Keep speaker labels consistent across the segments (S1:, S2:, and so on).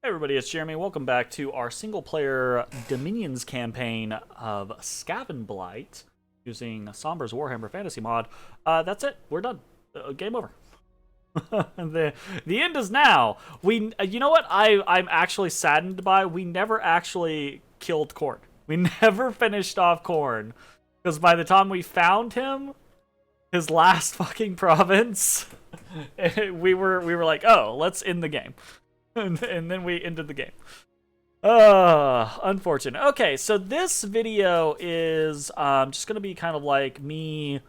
S1: Everybody, it's Jeremy. Welcome back to our single-player Dominions campaign of Skavenblight using Sombre's Warhammer Fantasy Mod. That's it. We're done. Game over. The end is now. You know what? I'm actually saddened by. We never actually killed Khorne. We never finished off Khorne because by the time we found him, his last fucking province, we were like, oh, let's end the game. And then we ended the game. Unfortunate. Okay, so this video is just going to be kind of like me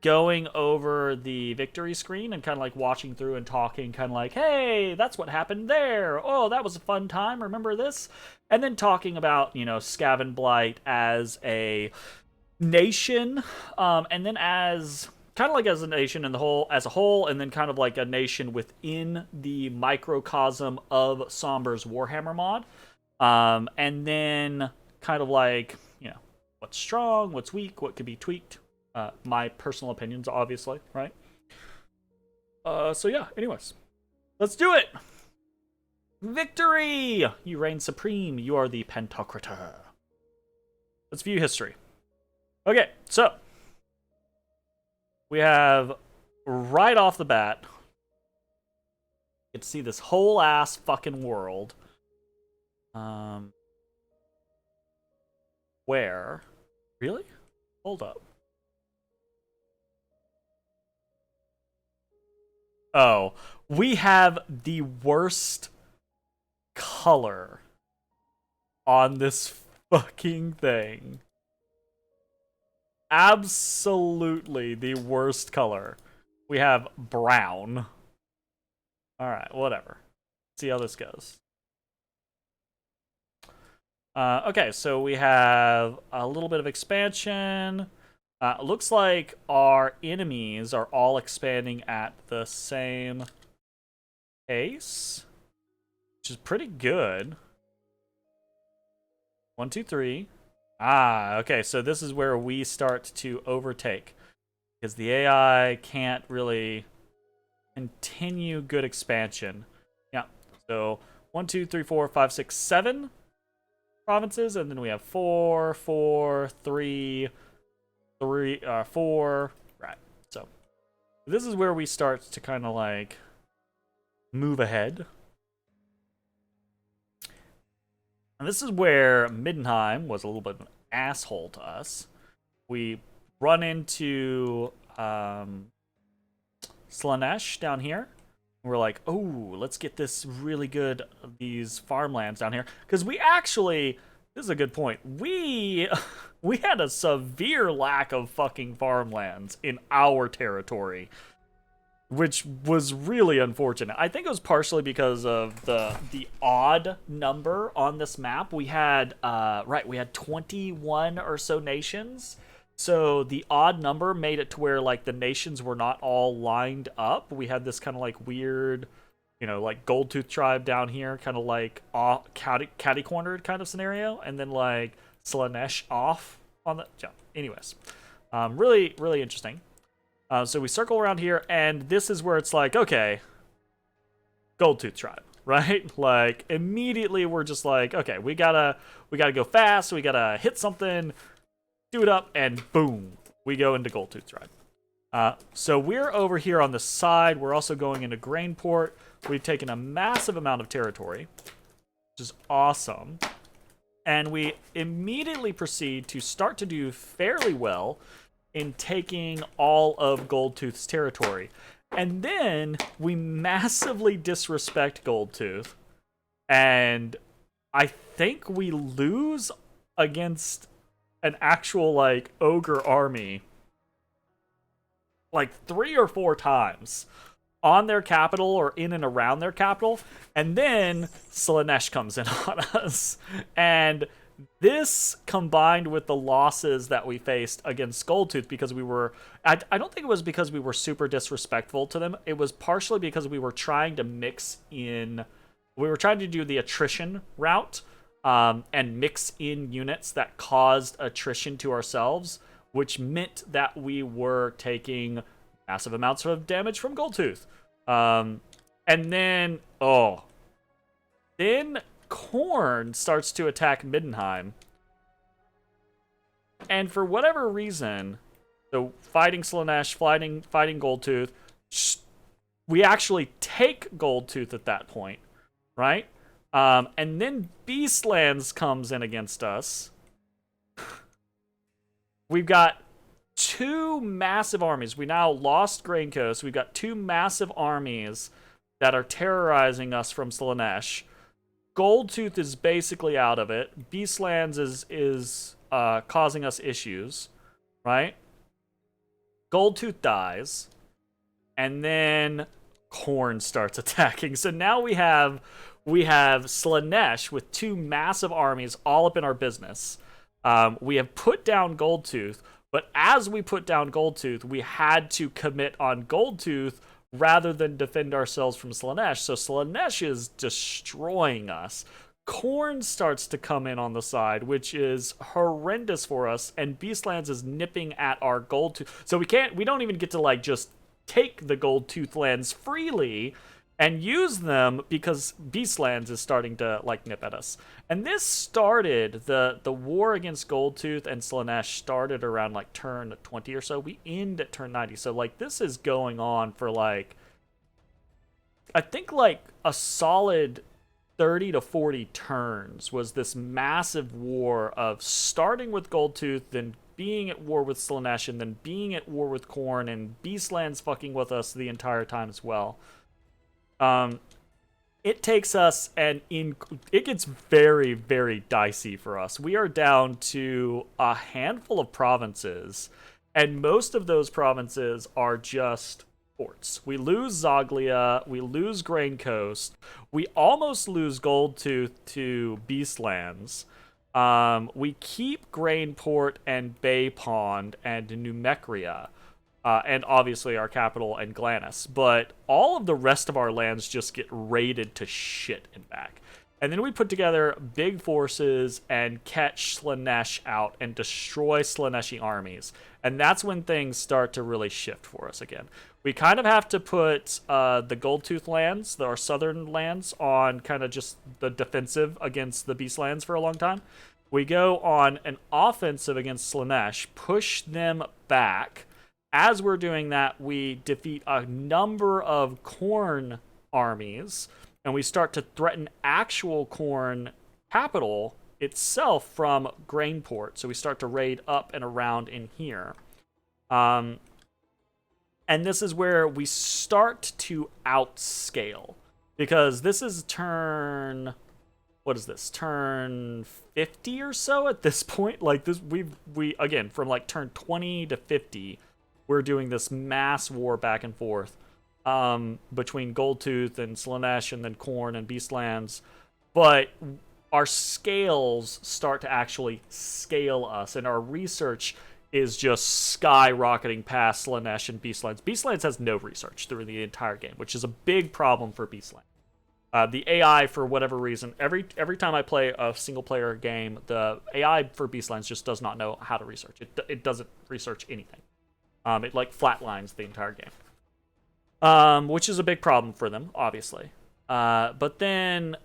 S1: going over the victory screen and kind of like watching through and talking kind of like, hey, that's what happened there. Oh, that was a fun time. Remember this? And then talking about, you know, Skavenblight as a nation, and then as kind of like as a nation in the whole, as a whole, and then kind of like a nation within the microcosm of Sombre's Warhammer mod. And then kind of like, you know, what's strong, what's weak, what could be tweaked. My personal opinions, obviously, right? So yeah, anyways. Let's do it! Victory! You reign supreme. You are the Pantocrator. Let's view history. Okay, so we have right off the bat, you get to see this whole ass fucking world. Where? Really? Hold up. Oh, we have the worst color on this fucking thing. Absolutely the worst color. We have brown. Alright, whatever. See how this goes. Okay, so we have a little bit of expansion. Looks like our enemies are all expanding at the same pace, which is pretty good. 1, 2, 3. Okay, so this is where we start to overtake. Because the AI can't really continue good expansion. Yeah, so 1, 2, 3, 4, 5, 6, 7 provinces, and then we have 4, 4, 3, 4. Right, so this is where we start to kind of like move ahead. And this is where Middenheim was a little bit of an asshole to us. We run into Slaanesh down here. We're like, oh, let's get this really good, these farmlands down here. Because we actually, this is a good point, we had a severe lack of fucking farmlands in our territory, which was really unfortunate. I think it was partially because of the odd number on this map. We had we had 21 or so nations. So the odd number made it to where like the nations were not all lined up. We had this kind of like weird, you know, like Goldtooth tribe down here, kind of like catty cornered kind of scenario, and then like Slaanesh off on the jump. Anyways, really interesting. So we circle around here, and this is where it's like, okay, Goldtooth tribe, right? Like immediately we're just like, okay, we gotta go fast. We gotta hit something, do it up, and boom, we go into Goldtooth tribe. So we're over here on the side. We're also going into Grainport. We've taken a massive amount of territory, which is awesome. And we immediately proceed to start to do fairly well in taking all of Goldtooth's territory. And then we massively disrespect Goldtooth. And I think we lose against an actual, like, ogre army like 3 or 4 times on their capital or in and around their capital. And then Slaanesh comes in on us. And this combined with the losses that we faced against Goldtooth, because we were, I don't think it was because we were super disrespectful to them. It was partially because we were trying to mix in, we were trying to do the attrition route, and mix in units that caused attrition to ourselves, which meant that we were taking massive amounts of damage from Goldtooth. And then, Then Khorne starts to attack Middenheim. And for whatever reason, so fighting Slaanesh, fighting Goldtooth, we actually take Goldtooth at that point, right? And then Beastlands comes in against us. We've got two massive armies. We now lost Grain Coast. We've got two massive armies that are terrorizing us from Slaanesh. Goldtooth is basically out of it. Beastlands is causing us issues, right? Goldtooth dies, and then Khorne starts attacking. So now we have Slaanesh with two massive armies all up in our business. We have put down Goldtooth, but as we put down Goldtooth, we had to commit on Goldtooth rather than defend ourselves from Slaanesh. So Slaanesh is destroying us. Khorne starts to come in on the side, which is horrendous for us, and Beastlands is nipping at our Goldtooth. So we don't even get to like just take the Goldtooth lands freely and use them because Beastlands is starting to like nip at us. And this started the war against Goldtooth and Slaanesh started around like turn 20 or so. We end at turn 90. So like this is going on for like I think like a solid 30 to 40 turns was this massive war of starting with Goldtooth, then being at war with Slaanesh, and then being at war with Khorne, and Beastlands fucking with us the entire time as well. It takes us and it gets very, very dicey for us. We are down to a handful of provinces, and most of those provinces are just ports. We lose Zoglia, we lose Grain Coast, we almost lose Goldtooth to Beastlands. We keep Grainport and Bay Pond and Numecria. And obviously our capital and Glanis. But all of the rest of our lands just get raided to shit and back. And then we put together big forces and catch Slaanesh out and destroy Slaaneshi armies. And that's when things start to really shift for us again. We kind of have to put the Goldtooth lands, our southern lands, on kind of just the defensive against the Beastlands for a long time. We go on an offensive against Slaanesh, push them back. As we're doing that, we defeat a number of Khorne armies, and we start to threaten actual Khorne capital itself from Grainport. So we start to raid up and around in here. And this is where we start to outscale. Because this is turn... What is this? Turn 50 or so at this point? Like, this, we again, from like turn 20 to 50... we're doing this mass war back and forth between Goldtooth and Slaanesh and then Khorne and Beastlands. But our scales start to actually scale us, and our research is just skyrocketing past Slaanesh and Beastlands. Beastlands has no research through the entire game, which is a big problem for Beastlands. The AI, for whatever reason, every time I play a single-player game, the AI for Beastlands just does not know how to research. It doesn't research anything. It like flatlines the entire game, which is a big problem for them, obviously. But then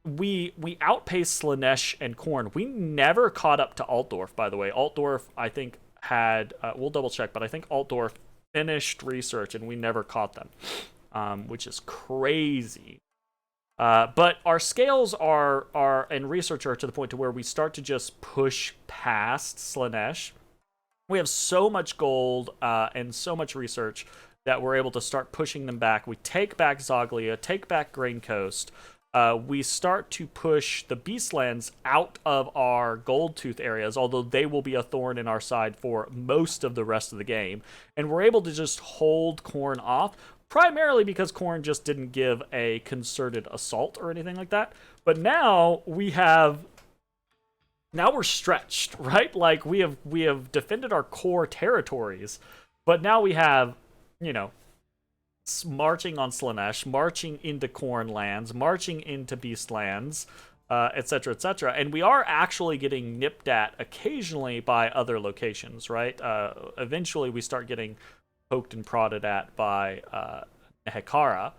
S1: we outpaced Slaanesh and Khorne. We never caught up to Altdorf, by the way. Altdorf, I think, had we'll double check, but I think Altdorf finished research and we never caught them, which is crazy. But our scales are and research are to the point to where we start to just push past Slaanesh. We have so much gold and so much research that we're able to start pushing them back. We take back Zoglia, take back Grain Coast. We start to push the Beastlands out of our Goldtooth areas, although they will be a thorn in our side for most of the rest of the game. And we're able to just hold Khorne off, primarily because Khorne just didn't give a concerted assault or anything like that. But now we're stretched, right? Like we have defended our core territories, but now we have, marching on Slaanesh, marching into Khorne lands, marching into Beastlands, etc., etc. And we are actually getting nipped at occasionally by other locations, right? Eventually we start getting poked and prodded at by Nehekara.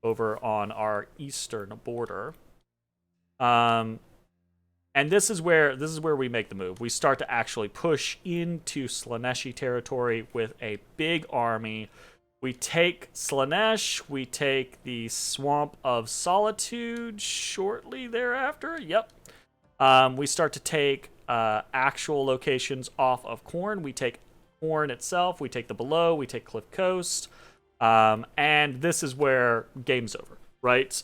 S1: over on our eastern border. And this is where we make the move. We start to actually push into Slaaneshi territory with a big army. We take Slaanesh, we take the Swamp of Solitude shortly thereafter. Yep. We start to take actual locations off of Khorne. We take Khorne itself, we take the Below, we take Cliff Coast, and this is where game's over, right?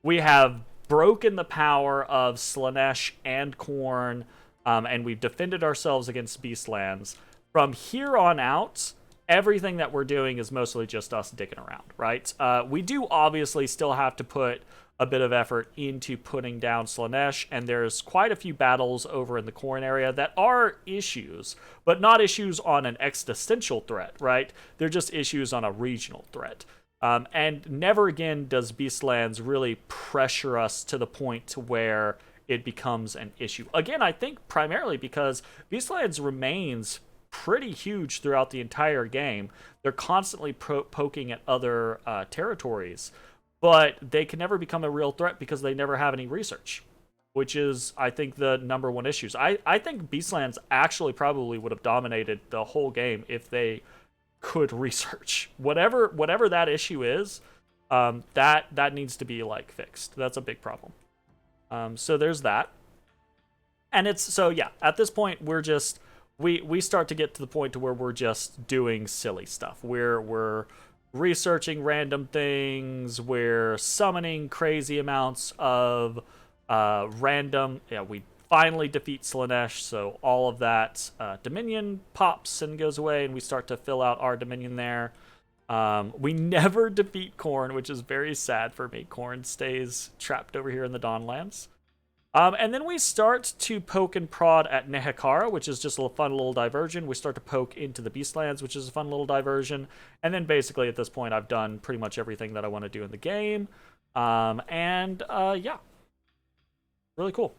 S1: We have broken the power of Slaanesh and Khorne, and we've defended ourselves against Beastlands. From here on out, everything that we're doing is mostly just us dicking around, right? We do obviously still have to put a bit of effort into putting down Slaanesh, and there's quite a few battles over in the Khorne area that are issues, but not issues on an existential threat, right? They're just issues on a regional threat. And never again does Beastlands really pressure us to the point to where it becomes an issue. Again, I think primarily because Beastlands remains pretty huge throughout the entire game. They're constantly poking at other territories, but they can never become a real threat because they never have any research, which is, I think, the number one issue. I think Beastlands actually probably would have dominated the whole game if they could research. Whatever that issue is, that needs to be, like, fixed. That's a big problem. So there's that. And it's, so yeah, at this point, we're just, we start to get to the point to where we're just doing silly stuff. We're researching random things. We're summoning crazy amounts of random. Yeah, we finally defeat Slaanesh, so all of that Dominion pops and goes away, and we start to fill out our Dominion there. We never defeat Khorne, which is very sad for me. Khorne stays trapped over here in the Dawnlands. And then we start to poke and prod at Nehekara, which is just a fun little diversion. We start to poke into the Beastlands, which is a fun little diversion. And then basically at this point, I've done pretty much everything that I want to do in the game. Yeah. Really cool.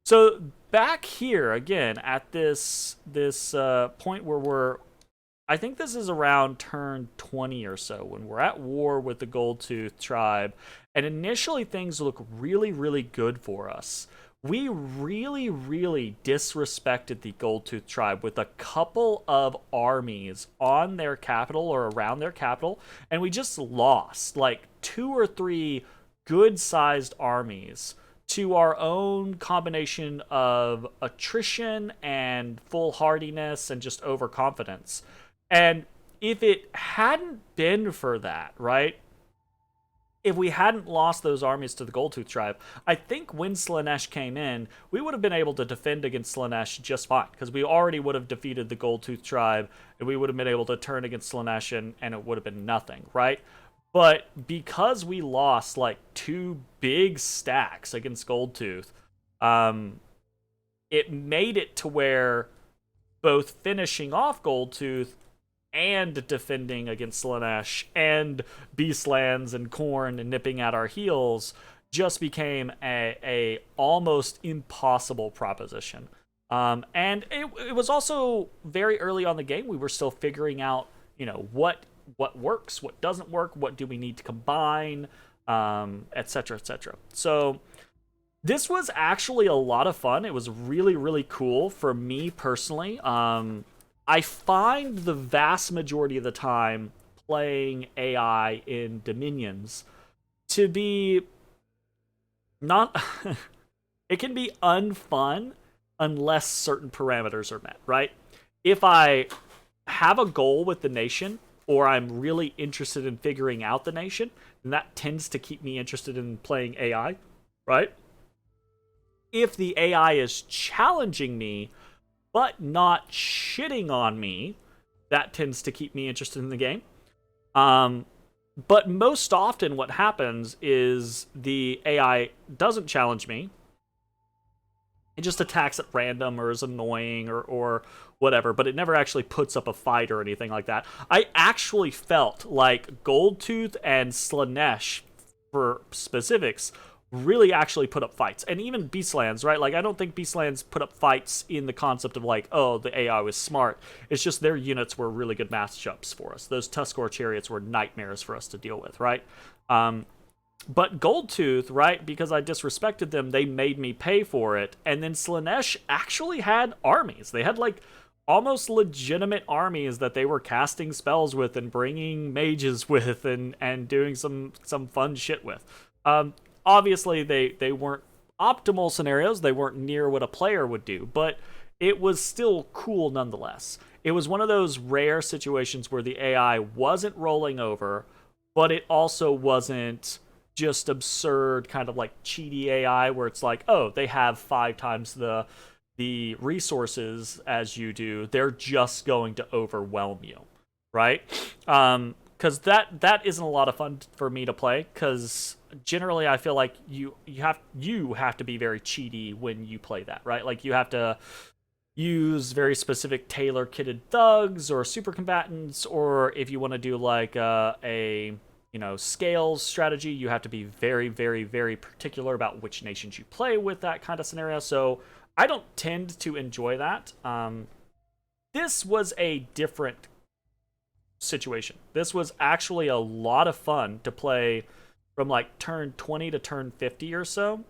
S1: So back here, again, at this point where I think this is around turn 20 or so, when we're at war with the Goldtooth tribe. And initially things look really, really good for us. We really, really disrespected the Goldtooth tribe with a couple of armies on their capital or around their capital, and we just lost like 2 or 3 good-sized armies to our own combination of attrition and foolhardiness and just overconfidence. And if it hadn't been for that, right? If we hadn't lost those armies to the Goldtooth tribe, I think when Slaanesh came in, we would have been able to defend against Slaanesh just fine, because we already would have defeated the Goldtooth tribe, and we would have been able to turn against Slaanesh, and it would have been nothing, right? But because we lost like 2 big stacks against Goldtooth, it made it to where both finishing off Goldtooth and defending against Slaanesh and Beastlands and Khorne and nipping at our heels just became a almost impossible proposition. And it was also very early on the game. We were still figuring out, you know, what works, what doesn't work, what do we need to combine, etc., etc. So this was actually a lot of fun. It was really, really cool for me personally. I find the vast majority of the time playing AI in Dominions to be not... it can be unfun unless certain parameters are met, right? If I have a goal with the nation, or I'm really interested in figuring out the nation, then that tends to keep me interested in playing AI, right? If the AI is challenging me, but not shitting on me, that tends to keep me interested in the game. But most often what happens is the AI doesn't challenge me. It just attacks at random or is annoying or whatever, but it never actually puts up a fight or anything like that. I actually felt like Goldtooth and Slaanesh, for specifics, really actually put up fights. And even Beastlands, right? Like, I don't think Beastlands put up fights in the concept of like, oh, the AI was smart. It's just their units were really good matchups for us. Those Tuskor chariots were nightmares for us to deal with, right? But Goldtooth, right, because I disrespected them, they made me pay for it. And then Slaanesh actually had armies. They had, like, almost legitimate armies that they were casting spells with and bringing mages with and doing some fun shit with. Obviously, they weren't optimal scenarios. They weren't near what a player would do, but it was still cool nonetheless. It was one of those rare situations where the AI wasn't rolling over, but it also wasn't just absurd kind of like cheaty AI where it's like, oh, they have 5 times the resources as you do. They're just going to overwhelm you, right? Because that isn't a lot of fun for me to play. Because generally, I feel like you have to be very cheaty when you play that, right? Like you have to use very specific tailor-kitted thugs or super combatants, or if you want to do like a scales strategy, you have to be very, very, very particular about which nations you play with that kind of scenario. So I don't tend to enjoy that. This was a different situation. This was actually a lot of fun to play from like turn 20 to turn 50 or so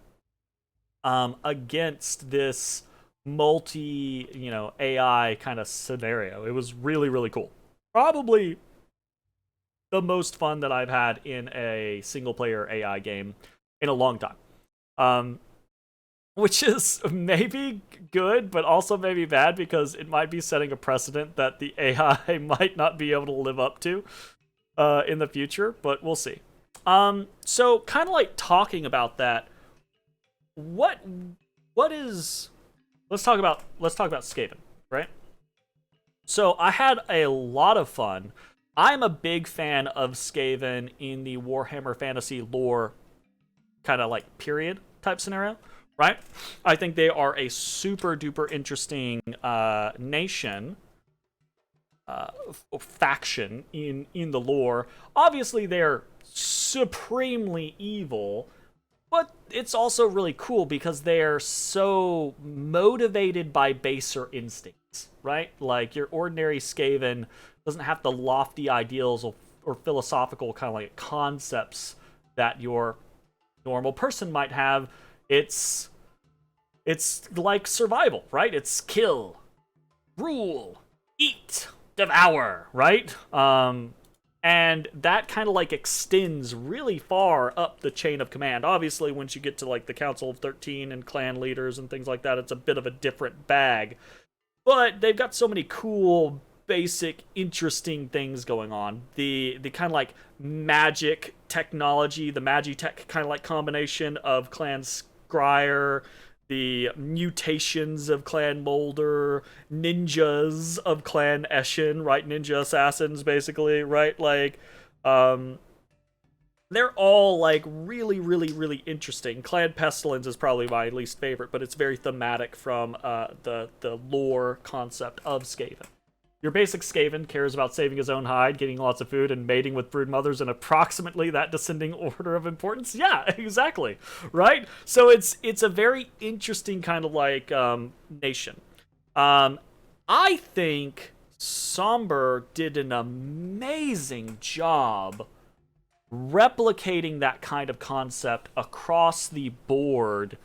S1: against this multi, AI kind of scenario. It was really, really cool. Probably the most fun that I've had in a single player AI game in a long time. Which is maybe good, but also maybe bad because it might be setting a precedent that the AI might not be able to live up to in the future, but we'll see. So kind of like talking about that, what is let's talk about Skaven, right? So I had a lot of fun. I'm a big fan of Skaven in the Warhammer Fantasy lore kind of like period type scenario, right? I think they are a super duper interesting nation, faction in the lore. Obviously, they're supremely evil, but it's also really cool because they're so motivated by baser instincts, right? Like your ordinary Skaven doesn't have the lofty ideals or philosophical kind of like concepts that your normal person might have. It's like survival, right? It's kill, rule, eat, devour, right? And that kind of like extends really far up the chain of command. Obviously, once you get to like the Council of 13 and clan leaders and things like that, it's a bit of a different bag. But they've got so many cool, basic, interesting things going on. The kind of like magic technology, the magitech kind of like combination of Clan Scryer, the mutations of Clan Molder, ninjas of Clan Eshin, right? Ninja assassins, basically, right? Like, they're all, like, really, really, really interesting. Clan Pestilence is probably my least favorite, but it's very thematic from the lore concept of Skaven. Your basic Skaven cares about saving his own hide, getting lots of food, and mating with brood mothers in approximately that descending order of importance. Yeah, exactly. Right? So it's a very interesting kind of like nation. I think Sombre did an amazing job replicating that kind of concept across the board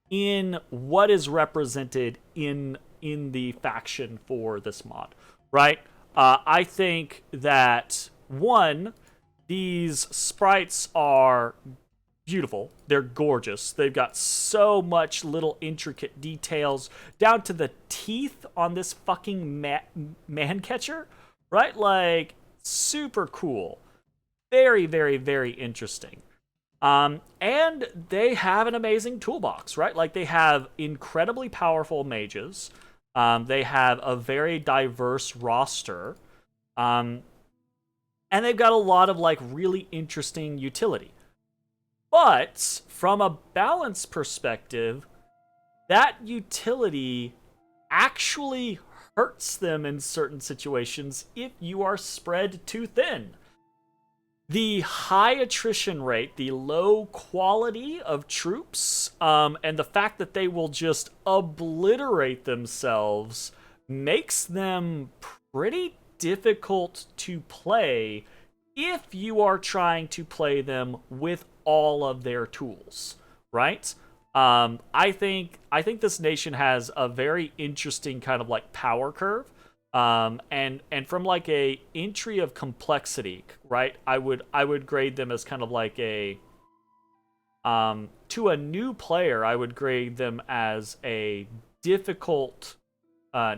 S1: in what is represented in the faction for this mod. Right? I think that, one, these sprites are beautiful. They're gorgeous. They've got so much little intricate details, down to the teeth on this fucking man catcher. Right? Like, super cool. Very, very, very interesting. And they have an amazing toolbox, right? Like, they have incredibly powerful mages. They have a very diverse roster. And they've got a lot of, like, really interesting utility. But, from a balance perspective, that utility actually hurts them in certain situations if you are spread too thin. The high attrition rate, the low quality of troops, and the fact that they will just obliterate themselves makes them pretty difficult to play if you are trying to play them with all of their tools, right? I think this nation has a very interesting kind of like power curve, and from like a entry of complexity, right? I would grade them as kind of like a to a new player, I would grade them as a difficult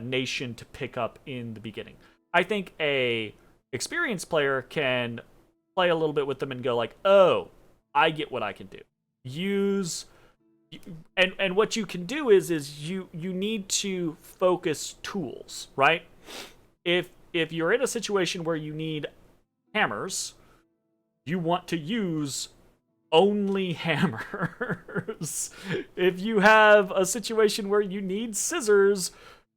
S1: nation to pick up in the beginning. I think a experienced player can play a little bit with them and go like, oh, I get what I can do. Use and what you can do is you need to focus tools, right? If you're in a situation where you need hammers, you want to use only hammers. If you have a situation where you need scissors,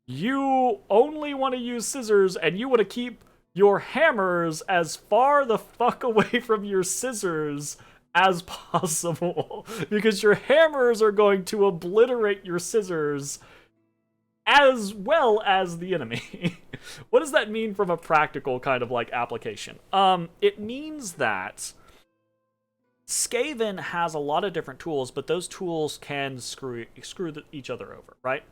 S1: you only want to use scissors, and you want to keep your hammers as far the fuck away from your scissors as possible, because your hammers are going to obliterate your scissors as well as the enemy. What does that mean from a practical kind of like application? It means that Skaven has a lot of different tools, but those tools can screw each other over, right?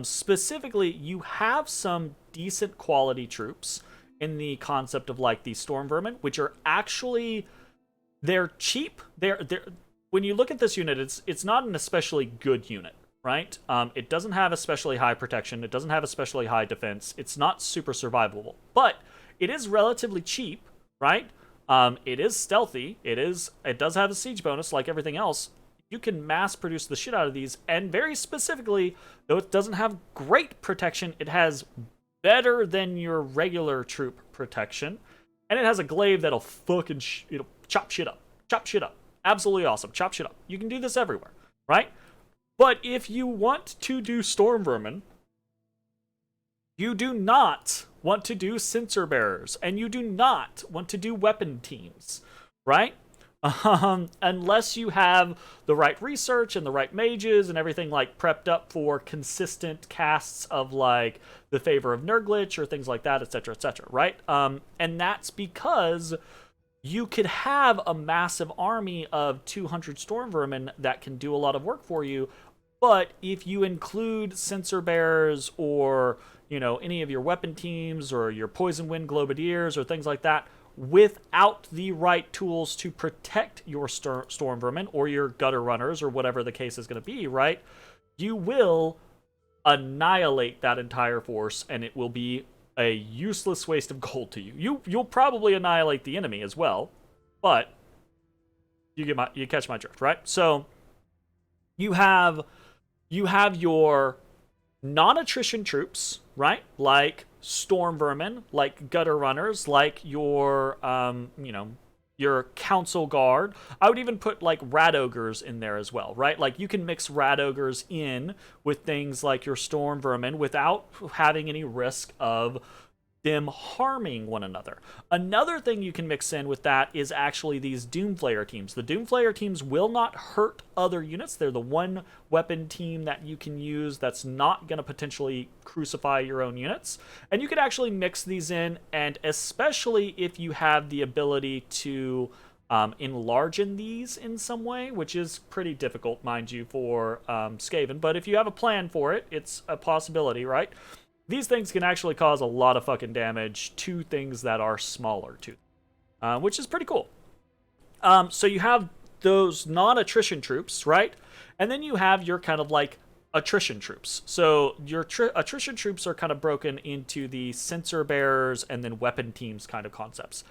S1: Specifically, you have some decent quality troops in the concept of like the Storm Vermin, which are actually, they're cheap. They're when you look at this unit, it's not an especially good unit, right? It doesn't have especially high protection. It doesn't have especially high defense. It's not super survivable, but it is relatively cheap, right? It is stealthy. It does have a siege bonus like everything else. You can mass produce the shit out of these, and very specifically, though it doesn't have great protection, it has better than your regular troop protection, and it has a glaive that'll fucking it'll chop shit up. Chop shit up. Absolutely awesome. Chop shit up. You can do this everywhere, right? But if you want to do Storm Vermin, you do not want to do Censer Bearers, and you do not want to do weapon teams, right? Unless you have the right research and the right mages and everything like prepped up for consistent casts of like the Favor of Nurglitch or things like that, etc., right? And that's because you could have a massive army of 200 Storm Vermin that can do a lot of work for you, but if you include Censer Bearers or, you know, any of your weapon teams or your Poison Wind Globadiers or things like that, without the right tools to protect your Storm Vermin or your Gutter Runners or whatever the case is going to be, right? You will annihilate that entire force, and it will be a useless waste of gold to you. You'll probably annihilate the enemy as well, but you catch my drift, right? So you have your non-attrition troops, right? Like Storm Vermin, like Gutter Runners, like your, your Council Guard. I would even put like Rat Ogres in there as well, right? Like you can mix Rat Ogres in with things like your Storm Vermin without having any risk of them harming one another. Another thing you can mix in with that is actually these Doomflayer teams. The Doomflayer teams will not hurt other units. They're the one weapon team that you can use that's not going to potentially crucify your own units. And you could actually mix these in, and especially if you have the ability to enlarge in these in some way, which is pretty difficult, mind you, for Skaven. But if you have a plan for it, it's a possibility, right? These things can actually cause a lot of fucking damage to things that are smaller to them, which is pretty cool. So you have those non-attrition troops, right? And then you have your kind of like attrition troops. So your attrition troops are kind of broken into the Censer Bearers and then weapon teams kind of concepts.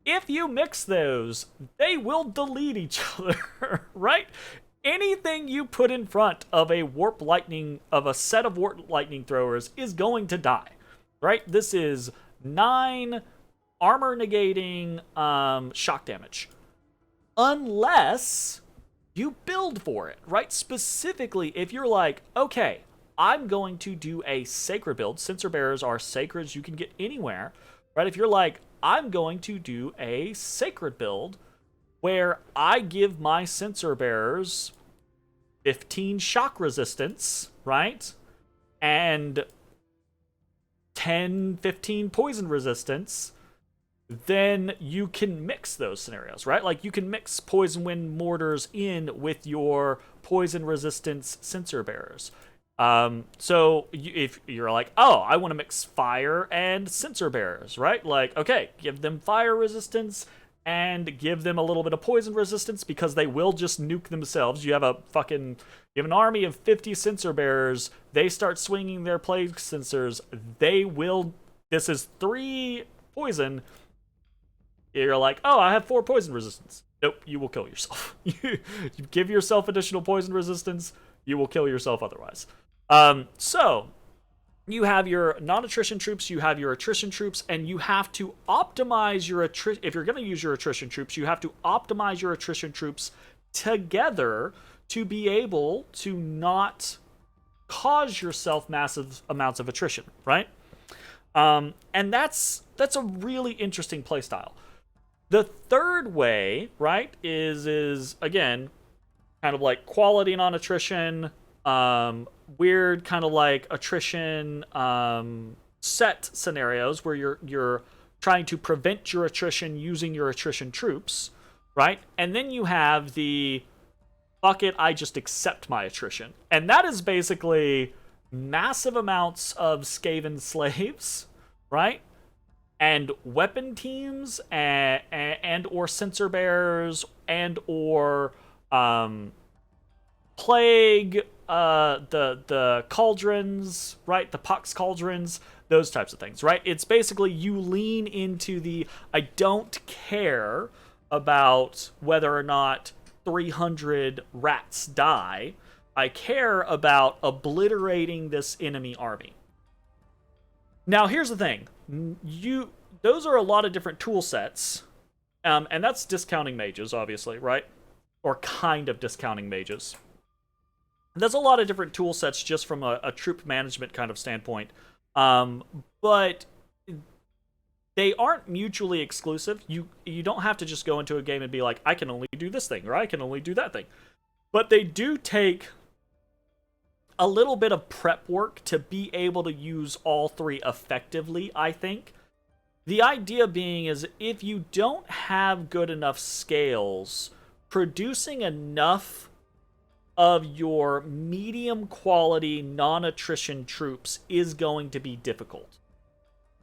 S1: If you mix those, they will delete each other, right? Anything you put in front of a set of warp lightning throwers is going to die, right? This is 9 armor negating shock damage, unless you build for it, right? Specifically, if you're like, okay, I'm going to do a sacred build. Censer Bearers are sacreds you can get anywhere, right? If you're like, I'm going to do a sacred build where I give my Censer Bearers 15 shock resistance, right? And 10, 15 poison resistance. then you can mix those scenarios, right? Like you can mix poison wind mortars in with your poison resistance sensor bearers. So if you're like, oh, I want to mix fire and sensor bearers, right? Like, okay, give them fire resistance and give them a little bit of poison resistance because they will just nuke themselves. You have an army of 50 sensor bearers. They start swinging their plague sensors. This is 3 poison. You're like, oh, I have 4 poison resistance. Nope, you will kill yourself. You give yourself additional poison resistance, you will kill yourself otherwise. So you have your non-attrition troops, you have your attrition troops, and you have to optimize your attrition. If you're going to use your attrition troops, you have to optimize your attrition troops together to be able to not cause yourself massive amounts of attrition, right? And that's a really interesting playstyle. The third way, right, is again kind of like quality non-attrition, weird kind of like attrition set scenarios where you're trying to prevent your attrition using your attrition troops, right? And then you have the fuck it, I just accept my attrition. And that is basically massive amounts of Skaven slaves, right? And weapon teams and or sensor bearers and or plague, the cauldrons, right? The pox cauldrons, those types of things, right? It's basically you lean into the I don't care about whether or not 300 rats die. I care about obliterating this enemy army. Now, here's the thing. Those are a lot of different tool sets, and that's discounting mages, obviously, right? Or kind of discounting mages. There's a lot of different tool sets just from a troop management kind of standpoint, but they aren't mutually exclusive. You don't have to just go into a game and be like, I can only do this thing, or I can only do that thing. But they do take a little bit of prep work to be able to use all 3 effectively, I think. The idea being is if you don't have good enough scales, producing enough of your medium quality non-attrition troops is going to be difficult.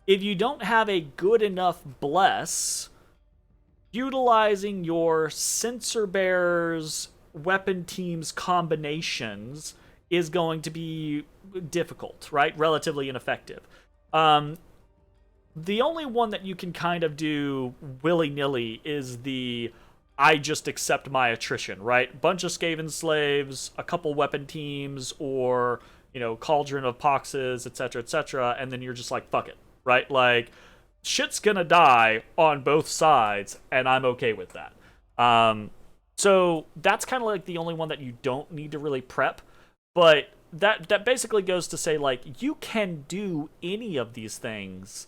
S1: If you don't have a good enough bless, utilizing your sensor bearers, weapon teams combinations is going to be difficult, right? Relatively ineffective. The only one that you can kind of do willy-nilly is the I just accept my attrition, right? Bunch of Skaven slaves, a couple weapon teams, or, cauldron of poxes, etc., and then you're just like, fuck it, right? Like, shit's gonna die on both sides, and I'm okay with that. So that's kind of like the only one that you don't need to really prep. But that basically goes to say, like, you can do any of these things.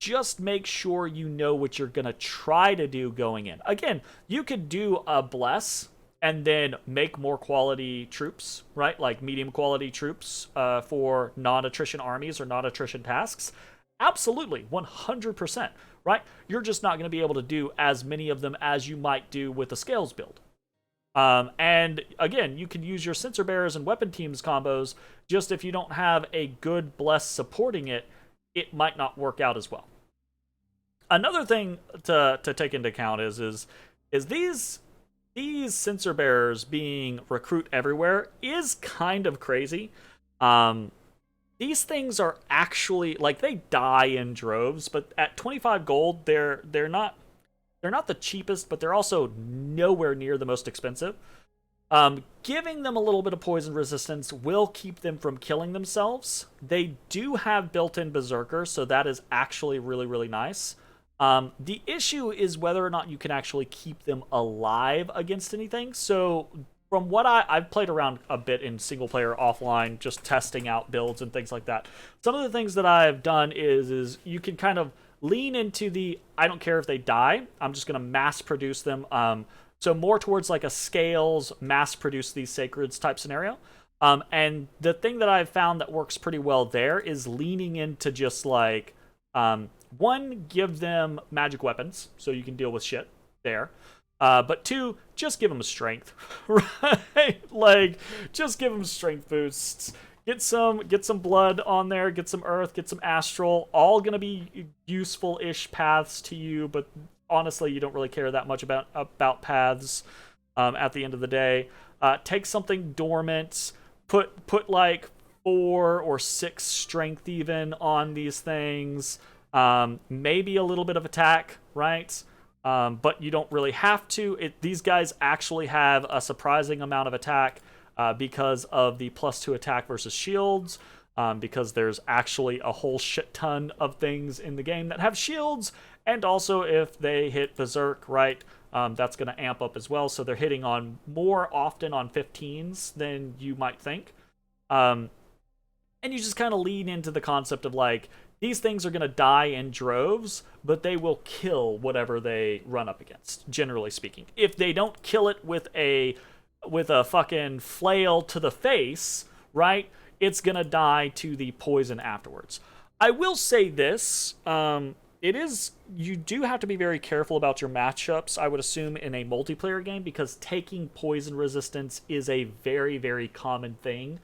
S1: Just make sure you know what you're going to try to do going in. Again, you could do a bless and then make more quality troops, right? Like medium quality troops for non-attrition armies or non-attrition tasks. Absolutely, 100%, right? You're just not going to be able to do as many of them as you might do with a scales build. And again, you can use your sensor bearers and weapon teams combos. Just if you don't have a good bless supporting it, it might not work out as well. Another thing to take into account is these sensor bearers being recruit everywhere is kind of crazy. These things are actually, like, they die in droves, but at 25 gold, they're not the cheapest, but they're also nowhere near the most expensive. Giving them a little bit of poison resistance will keep them from killing themselves. They do have built-in berserker, so that is actually really, really nice. The issue is whether or not you can actually keep them alive against anything. So from what I've played around a bit in single player offline, just testing out builds and things like that. Some of the things that I've done is you can kind of lean into the, I don't care if they die, I'm just going to mass produce them. So more towards like a scales, mass produce these sacreds type scenario. And the thing that I've found that works pretty well there is leaning into just like One, give them magic weapons so you can deal with shit there. But two, just give them strength, right? Like, just give them strength boosts. Get some blood on there, get some earth, get some astral. All gonna be useful-ish paths to you, but honestly, you don't really care that much about paths at the end of the day. Take something dormant, put like 4 or 6 strength even on these things. Maybe a little bit of attack, right? But you don't really have to. These guys actually have a surprising amount of attack because of the +2 attack versus shields, because there's actually a whole shit ton of things in the game that have shields, and also if they hit Berserk, right, that's going to amp up as well, so they're hitting on more often on 15s than you might think. And you just kind of lean into the concept of, like, these things are going to die in droves, but they will kill whatever they run up against, generally speaking. If they don't kill it with a fucking flail to the face, right, it's going to die to the poison afterwards. I will say this, you do have to be very careful about your matchups, I would assume, in a multiplayer game, because taking poison resistance is a very, very common thing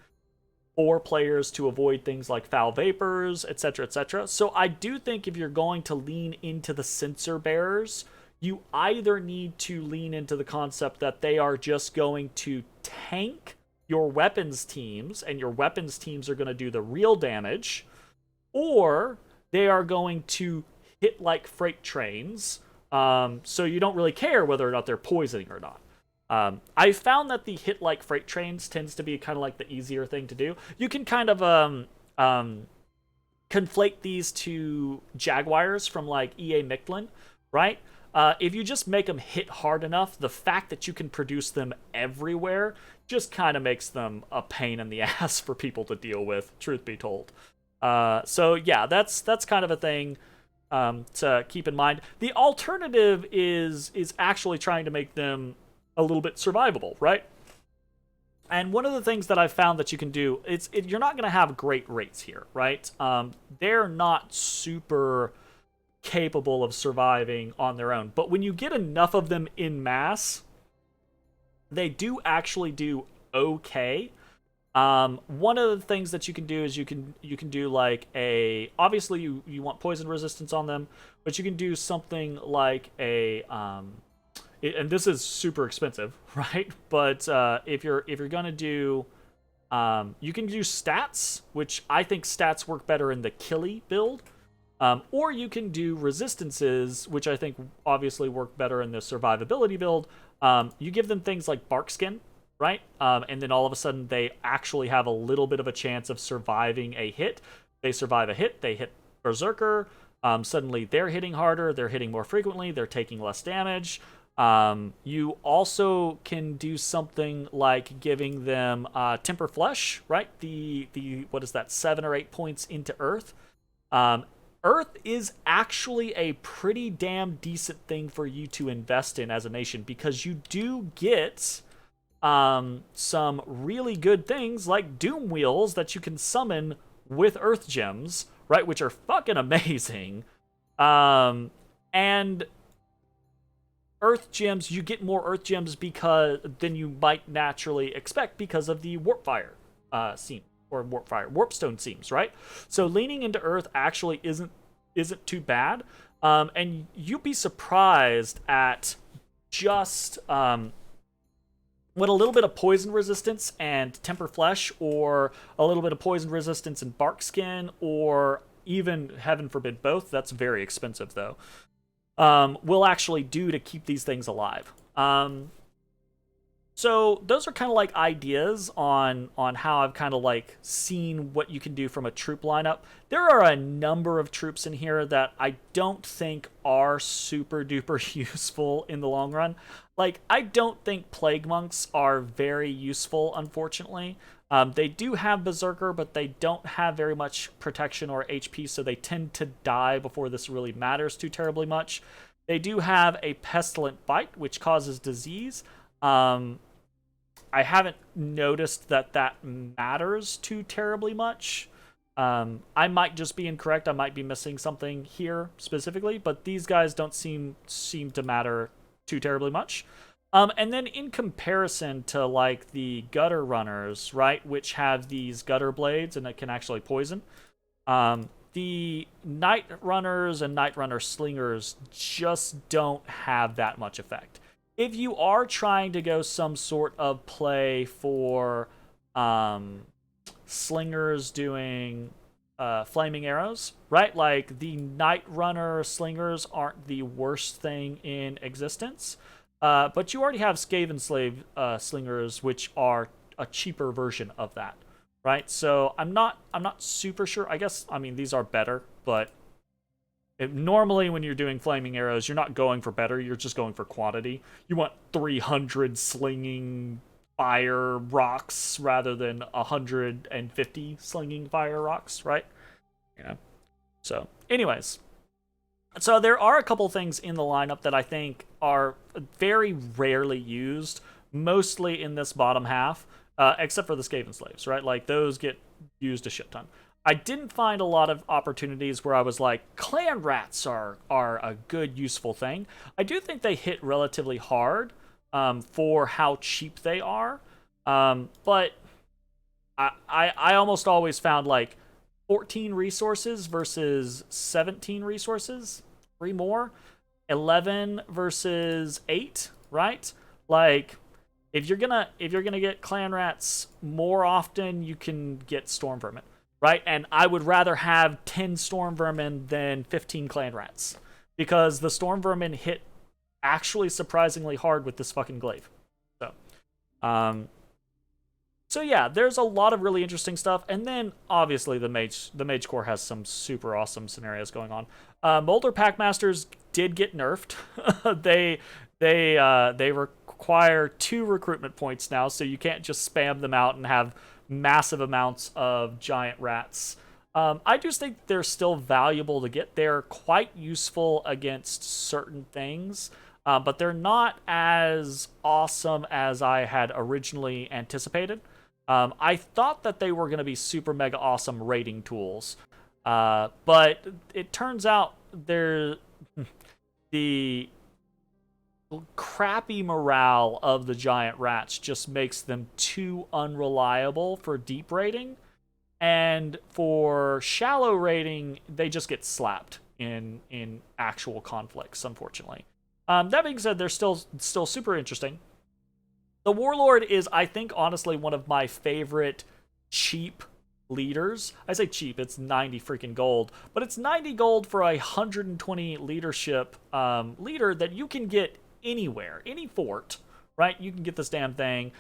S1: for players to avoid things like foul vapors, etc., etc. So I do think if you're going to lean into the sensor bearers, you either need to lean into the concept that they are just going to tank your weapons teams, and your weapons teams are going to do the real damage, or they are going to hit like freight trains, so you don't really care whether or not they're poisoning or not. I found that the hit like freight trains tends to be kind of like the easier thing to do. You can kind of conflate these to Jaguars from like EA Mictlin, right? If you just make them hit hard enough, the fact that you can produce them everywhere just kind of makes them a pain in the ass for people to deal with, truth be told. So yeah, that's kind of a thing to keep in mind. The alternative is actually trying to make them a little bit survivable, right? And one of the things that I've found that you can do, you're not going to have great rates here, right? They're not super capable of surviving on their own. But when you get enough of them in mass, they do actually do okay. One of the things that you can do is you can do like obviously you want poison resistance on them, but you can do something like and this is super expensive, right? But if you're gonna do, you can do stats, which I think stats work better in the killy build, or you can do resistances, which I think obviously work better in the survivability build. You give them things like bark skin, right? And then all of a sudden they actually have a little bit of a chance of surviving a hit. They survive a hit, they hit Berserker. Suddenly they're hitting harder, they're hitting more frequently, they're taking less damage. You also can do something like giving them Temper Flesh, right? The what is that, 7 or 8 points into Earth. Earth is actually a pretty damn decent thing for you to invest in as a nation, because you do get some really good things like Doom Wheels that you can summon with Earth Gems, right? Which are fucking amazing. And Earth Gems, you get more Earth Gems than you might naturally expect because of the Warpfire seam, or Warpstone seams, right? So leaning into Earth actually isn't too bad, and you'd be surprised at just what a little bit of poison resistance and Temper Flesh, or a little bit of poison resistance and Bark Skin, or even, heaven forbid, both. That's very expensive though. Will actually do to keep these things alive. So those are kind of like ideas on how I've kind of like seen what you can do from a troop lineup. There are a number of troops in here that I don't think are super duper useful in the long run. Like, I don't think Plague Monks are very useful, unfortunately. They do have Berserker, but they don't have very much protection or HP, so they tend to die before this really matters too terribly much. They do have a Pestilent Bite, which causes disease. I haven't noticed that matters too terribly much. I might just be incorrect. I might be missing something here specifically, but these guys don't seem to matter too terribly much. And then in comparison to like the gutter runners, right, which have these gutter blades and it can actually poison, the night runners and night runner slingers just don't have that much effect. If you are trying to go some sort of play for slingers doing flaming arrows, right? Like the night runner slingers aren't the worst thing in existence, but you already have Skavenblade slingers, which are a cheaper version of that, right? So I'm not super sure. I guess, I mean, these are better, but normally when you're doing flaming arrows, you're not going for better, you're just going for quantity. You want 300 slinging fire rocks rather than 150 slinging fire rocks, right? Yeah. So, anyways. So there are a couple things in the lineup that I think are very rarely used, mostly in this bottom half, except for the Skaven Slaves, right? Like, those get used a shit ton. I didn't find a lot of opportunities where I was like, clan rats are a good, useful thing. I do think they hit relatively hard for how cheap they are. But I almost always found like 14 resources versus 17 resources, 3 more, 11 versus 8, right? Like, if you're gonna get clan rats more often, you can get storm vermin, right? And I would rather have 10 storm vermin than 15 clan rats, because the storm vermin hit actually surprisingly hard with this fucking glaive. So yeah, there's a lot of really interesting stuff, and then obviously the mage core has some super awesome scenarios going on. Molder Packmasters did get nerfed. they require 2 recruitment points now, so you can't just spam them out and have massive amounts of giant rats. I just think they're still valuable to get. They're quite useful against certain things. But they're not as awesome as I had originally anticipated. I thought that they were going to be super mega awesome raiding tools. But it turns out the crappy morale of the giant rats just makes them too unreliable for deep raiding. And for shallow raiding, they just get slapped in actual conflicts, unfortunately. That being said, they're still super interesting. The Warlord is, I think, honestly, one of my favorite cheap leaders. I say cheap, it's 90 freaking gold, but it's 90 gold for a 120 leadership leader that you can get anywhere, any fort, right? You can get this damn thing.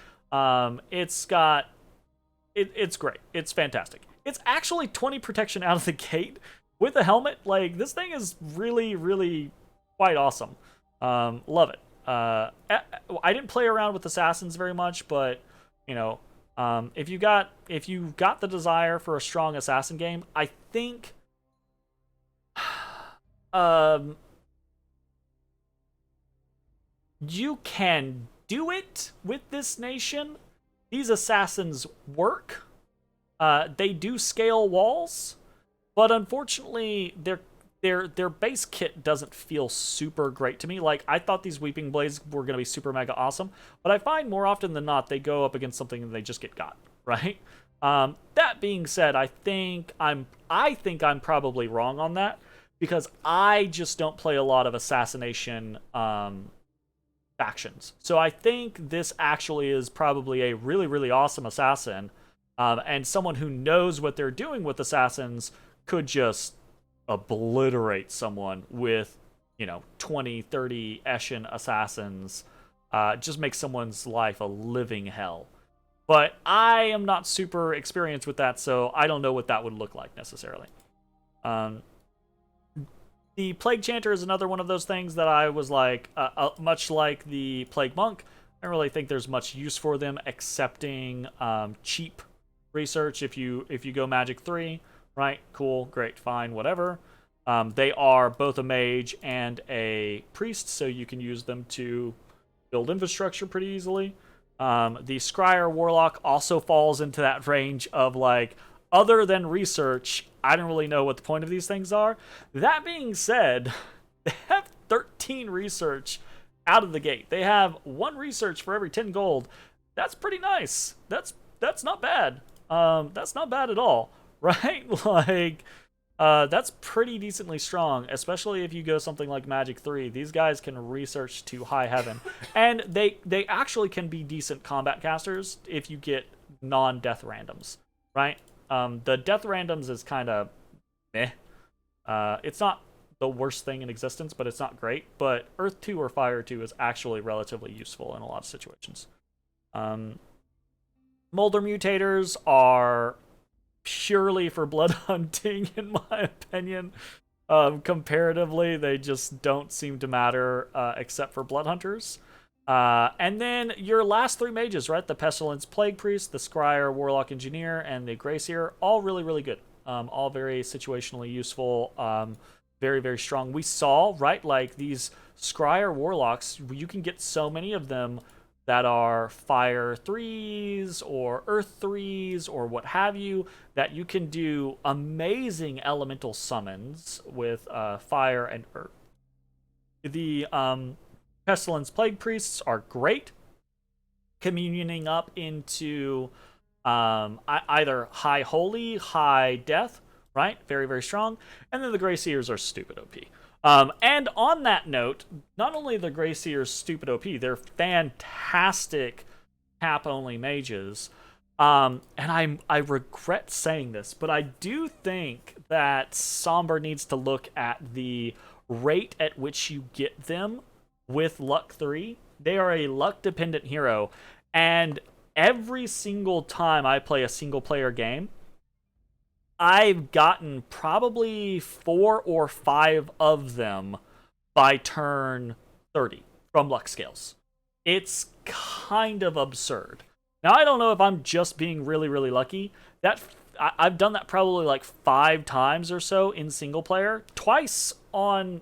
S1: It's great. It's fantastic. It's actually 20 protection out of the gate with a helmet. Like, this thing is really, really quite awesome. Love it. I didn't play around with assassins very much, but you know, if you got the desire for a strong assassin game, I think you can do it with this nation. These assassins work. They do scale walls, but unfortunately their base kit doesn't feel super great to me. Like, I thought these Weeping Blades were going to be super mega awesome, but I find more often than not they go up against something and they just get got, right? That being said, I think I'm probably wrong on that, because I just don't play a lot of assassination factions. So I think this actually is probably a really, really awesome assassin, and someone who knows what they're doing with assassins could just obliterate someone with, 20, 30 Eshin assassins. Just make someone's life a living hell. But I am not super experienced with that, so I don't know what that would look like necessarily. The Plague Chanter is another one of those things that I was like, much like the Plague Monk, I don't really think there's much use for them, excepting cheap research. If you go Magic 3, right? Cool, great, fine, whatever. They are both a mage and a priest, so you can use them to build infrastructure pretty easily. The Scryer Warlock also falls into that range of like, other than research, I don't really know what the point of these things are. That being said, they have 13 research out of the gate. They have 1 research for every 10 gold. That's pretty nice. That's not bad. That's not bad at all, right? Like, that's pretty decently strong, especially if you go something like Magic 3. These guys can research to high heaven. And they actually can be decent combat casters if you get non-death randoms, right? The death randoms is kind of meh. It's not the worst thing in existence, but it's not great. But Earth 2 or Fire 2 is actually relatively useful in a lot of situations. Molder mutators are purely for blood hunting, in my opinion. Comparatively, they just don't seem to matter except for blood hunters. And then your last 3 mages, right? The Pestilence Plague Priest, the Scryer Warlock Engineer, and the Grayseer, all really, really good. All very situationally useful. Very, very strong. We saw, right, like these Scryer Warlocks, you can get so many of them that are Fire 3s or Earth 3s or what have you, that you can do amazing elemental summons with Fire and Earth. The Pestilence Plague Priests are great, communioning up into either High Holy, High Death, right? Very, very strong. And then the Grayseers are stupid OP. And on that note, not only are the Grayseers stupid OP, they're fantastic tap-only mages. And I regret saying this, but I do think that Sombre needs to look at the rate at which you get them with Luck 3. They are a luck-dependent hero, and every single time I play a single-player game, I've gotten probably 4 or 5 of them by turn 30 from luck scales. It's kind of absurd. Now, I don't know if I'm just being really, really lucky. I've done that probably like 5 times or so in single player, twice on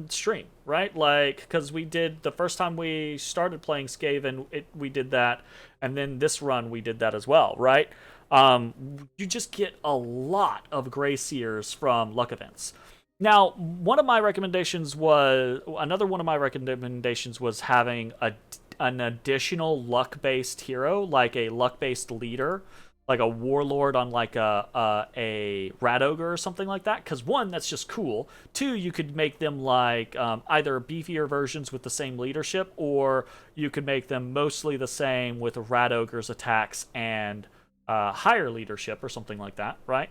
S1: stream, right? Like, because we did the first time we started playing Skaven, we did that, and then this run we did that as well, right? You just get a lot of Grayseers from luck events. Now, another one of my recommendations was having an additional luck-based hero, like a luck-based leader, like a warlord on like a rat ogre or something like that. Because 1, that's just cool. 2, you could make them like either beefier versions with the same leadership, or you could make them mostly the same with rat ogre's attacks and higher leadership or something like that, right?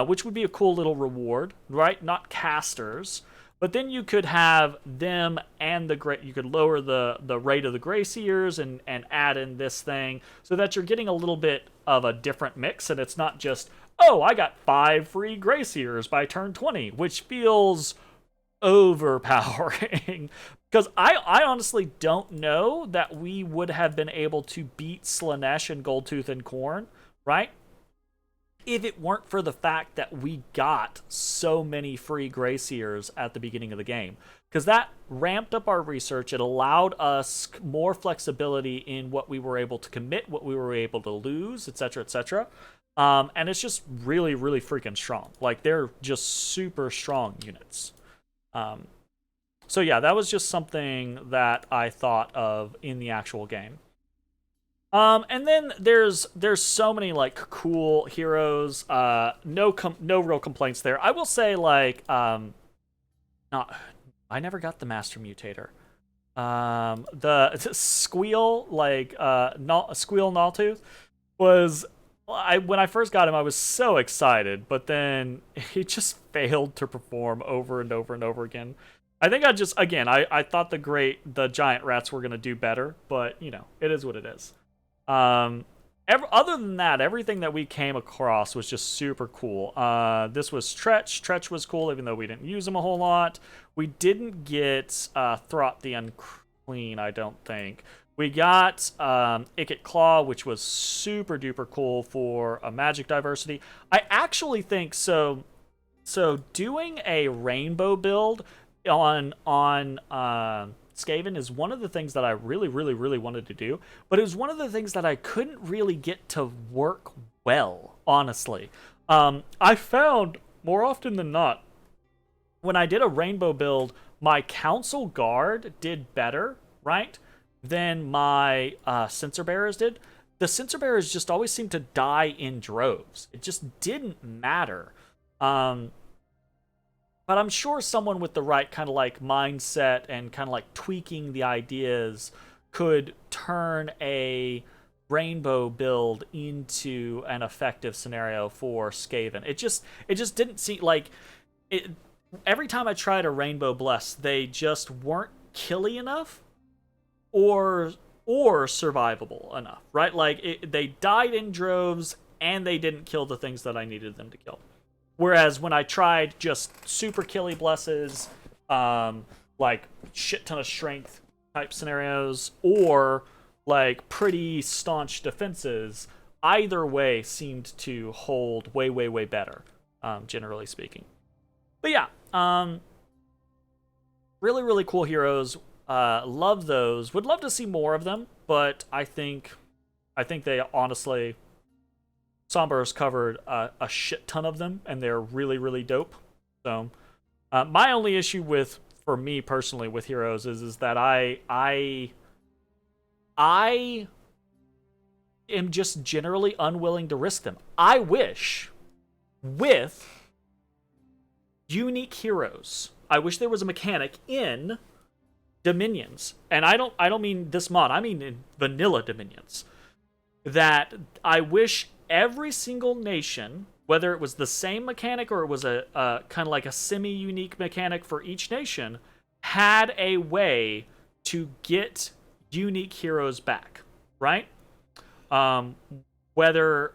S1: Which would be a cool little reward, right? Not casters, but then you could have them and you could lower the rate of the Grayseers and add in this thing so that you're getting a little bit of a different mix, and it's not just, oh, I got 5 free Grayseers by turn 20, which feels overpowering. Because I honestly don't know that we would have been able to beat Slaanesh and Goldtooth and Khorne, right? If it weren't for the fact that we got so many free Grayseers at the beginning of the game. Because that ramped up our research. It allowed us more flexibility in what we were able to commit, what we were able to lose, etc., etc. And it's just really, really freaking strong. Like, they're just super strong units. So yeah, that was just something that I thought of in the actual game. And then there's so many like cool heroes. No real complaints there. I will say, like, I never got the Master Mutator. The Squeal, like Squeal Gnawtooth was, when I first got him, I was so excited, but then he just failed to perform over and over and over again. I think I thought the giant rats were gonna do better, but you know, it is what it is. Other than that, everything that we came across was just super cool. This was Tretch. Tretch was cool, even though we didn't use him a whole lot. We didn't get Throt the Unclean, I don't think. We got Ikit Claw, which was super duper cool for a magic diversity. I actually think so. So doing a rainbow build on Skaven is one of the things that I really, really, really wanted to do, but it was one of the things that I couldn't really get to work well, honestly. I found more often than not, when I did a rainbow build, my council guard did better, right, than my censer bearers did. The censer bearers just always seemed to die in droves. It just didn't matter. Um, but I'm sure someone with the right kind of like mindset and kind of like tweaking the ideas could turn a rainbow build into an effective scenario for Skaven. It just didn't seem like it. Every time I tried a rainbow bless, they just weren't killy enough or survivable enough, right? Like they died in droves and they didn't kill the things that I needed them to kill. Whereas when I tried just super killy blesses, like shit ton of strength type scenarios, or like pretty staunch defenses, either way seemed to hold way, way, way better, generally speaking. But yeah, really, really cool heroes. Love those. Would love to see more of them, but I think they honestly, Sombre's covered a shit ton of them, and they're really, really dope. So, my only issue for me personally with heroes is that I am just generally unwilling to risk them. I wish with unique heroes, I wish there was a mechanic in Dominions, and I don't mean this mod, I mean in vanilla Dominions, that I wish every single nation, whether it was the same mechanic or it was a kind of like a semi-unique mechanic for each nation, had a way to get unique heroes back, right? Whether,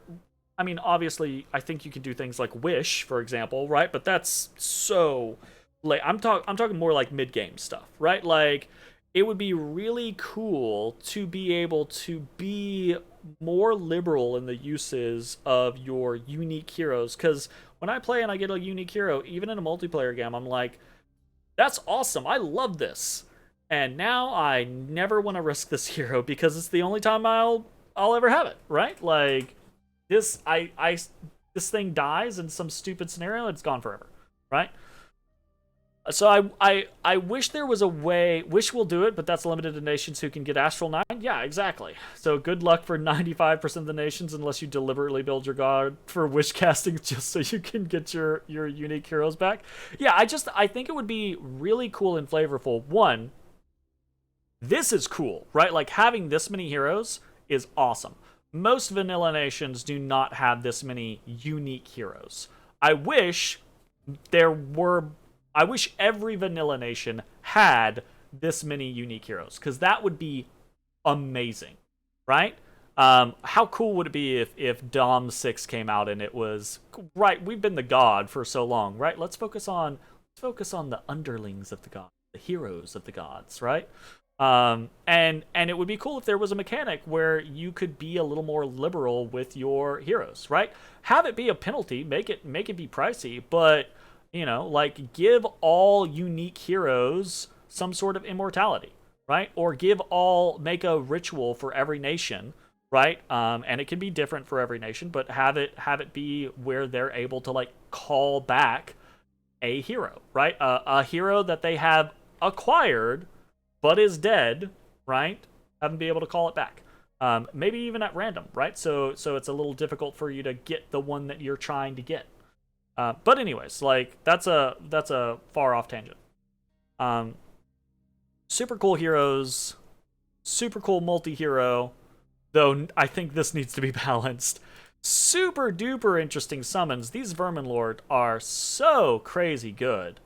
S1: I mean, obviously, I think you can do things like Wish, for example, right? But that's so, like, I'm talking more like mid-game stuff, right? Like, it would be really cool to be able to be more liberal in the uses of your unique heroes. Because when I play and I get a unique hero, even in a multiplayer game, I'm like, that's awesome. I love this. And now I never want to risk this hero because it's the only time I'll ever have it, right? Like, this thing dies in some stupid scenario, it's gone forever, right? So I wish there was a way. Wish will do it, but that's limited to nations who can get Astral 9. Yeah, exactly. So good luck for 95% of the nations unless you deliberately build your god for wish casting just so you can get your unique heroes back. Yeah, I think it would be really cool and flavorful. One, this is cool, right? Like having this many heroes is awesome. Most vanilla nations do not have this many unique heroes. I wish every vanilla nation had this many unique heroes, because that would be amazing, right? How cool would it be if Dom 6 came out and it was, right, we've been the god for so long, right? Let's focus on the underlings of the god, the heroes of the gods, right? And it would be cool if there was a mechanic where you could be a little more liberal with your heroes, right? Have it be a penalty, make it be pricey, but like give all unique heroes some sort of immortality, right? Or make a ritual for every nation, right? And it can be different for every nation, but have it be where they're able to like call back a hero, right? A hero that they have acquired but is dead, right? Have them be able to call it back. Maybe even at random, right? So it's a little difficult for you to get the one that you're trying to get. But anyways, like that's a far off tangent. Super cool heroes, super cool multi-hero, though I think this needs to be balanced. Super duper interesting summons. These Vermin Lord are so crazy good.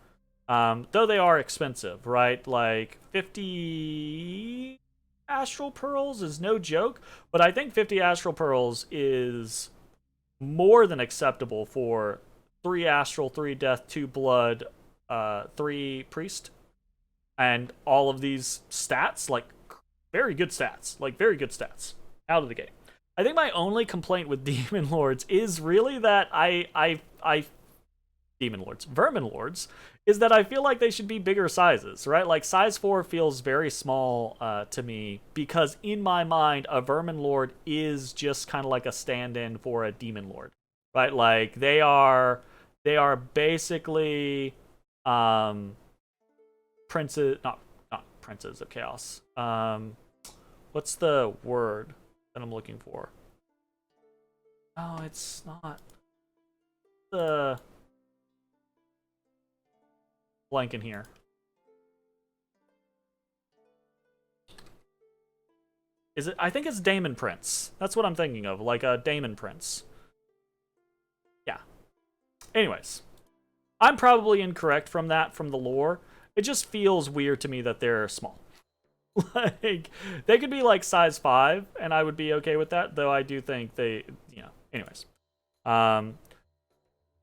S1: Though they are expensive, right? Like 50 Astral Pearls is no joke, but I think 50 Astral Pearls is more than acceptable for 3 Astral, 3 Death, 2 Blood, 3 Priest, and all of these stats, like very good stats out of the gate. I think my only complaint with Demon Lords is really that Vermin Lords, is that I feel like they should be bigger sizes, right? Like size 4 feels very small to me, because in my mind, a Vermin Lord is just kind of like a stand-in for a Demon Lord. right? Like they are basically princes, not princes of chaos. What's the word that I'm looking for? Oh, it's not the blank in here. Is it? I think it's Daemon Prince. That's what I'm thinking of, like a Daemon Prince. Yeah. Anyways, I'm probably incorrect from the lore. It just feels weird to me that they're small. Like, they could be like size 5, and I would be okay with that, though I do think they, anyways.